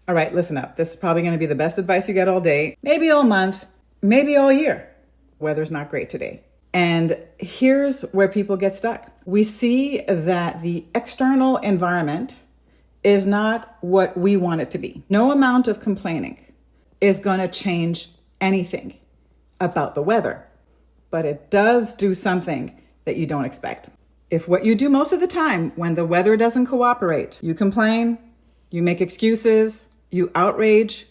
All right, listen up. This is probably going to be the best advice you get all day, maybe all month, maybe all year. Weather's not great today. And here's where people get stuck. We see that the external environment is not what we want it to be. No amount of complaining is going to change anything about the weather, but it does do something that you don't expect. If what you do most of the time when the weather doesn't cooperate, you complain, you make excuses, you outrage,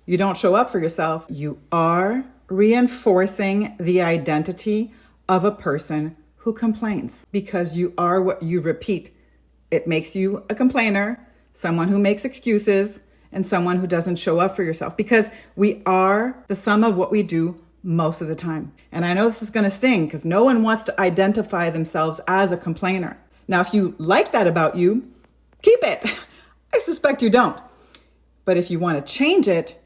you don't show up for yourself, you are reinforcing the identity of a person who complains, because you are what you repeat. It makes you a complainer, someone who makes excuses, and someone who doesn't show up for yourself, because we are the sum of what we do most of the time. And I know this is going to sting because no one wants to identify themselves as a complainer. Now, if you like that about you, keep it. I suspect you don't. But if you want to change it,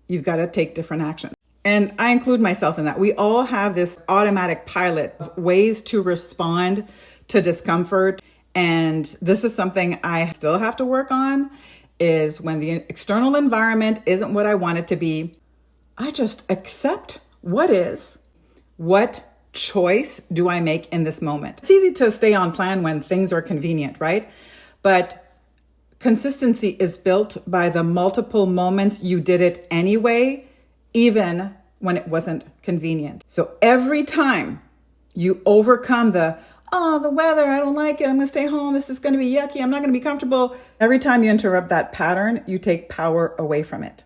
you've got to take different action. And I include myself in that. We all have this automatic pilot of ways to respond to discomfort. And this is something I still have to work on, is when the external environment isn't what I want it to be, I just accept what is. What choice do I make in this moment? It's easy to stay on plan when things are convenient, right? But consistency is built by the multiple moments you did it anyway, even when it wasn't convenient. So every time you overcome the weather, I don't like it, I'm gonna stay home, this is gonna be yucky, I'm not gonna be comfortable. Every time you interrupt that pattern, you take power away from it.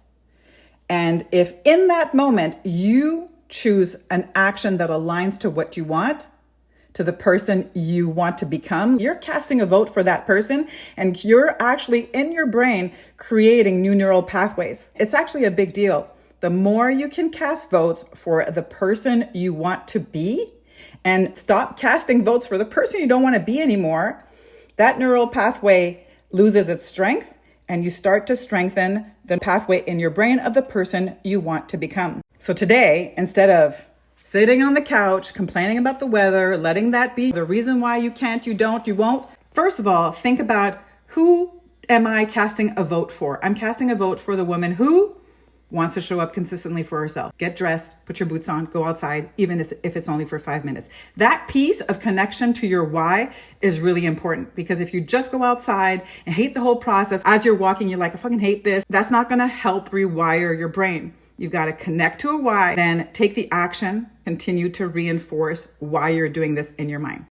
And if in that moment you choose an action that aligns to what you want, to the person you want to become, you're casting a vote for that person, and you're actually in your brain creating new neural pathways. It's actually a big deal. The more you can cast votes for the person you want to be and stop casting votes for the person you don't want to be anymore, that neural pathway loses its strength and you start to strengthen the pathway in your brain of the person you want to become. So today, instead of sitting on the couch, complaining about the weather, letting that be the reason why you can't, you don't, you won't. First of all, think about, who am I casting a vote for? I'm casting a vote for the woman who wants to show up consistently for herself. Get dressed, put your boots on, go outside, even if it's only for 5 minutes. That piece of connection to your why is really important, because if you just go outside and hate the whole process, as you're walking, you're like, I fucking hate this. That's not gonna help rewire your brain. You've got to connect to a why, then take the action, continue to reinforce why you're doing this in your mind.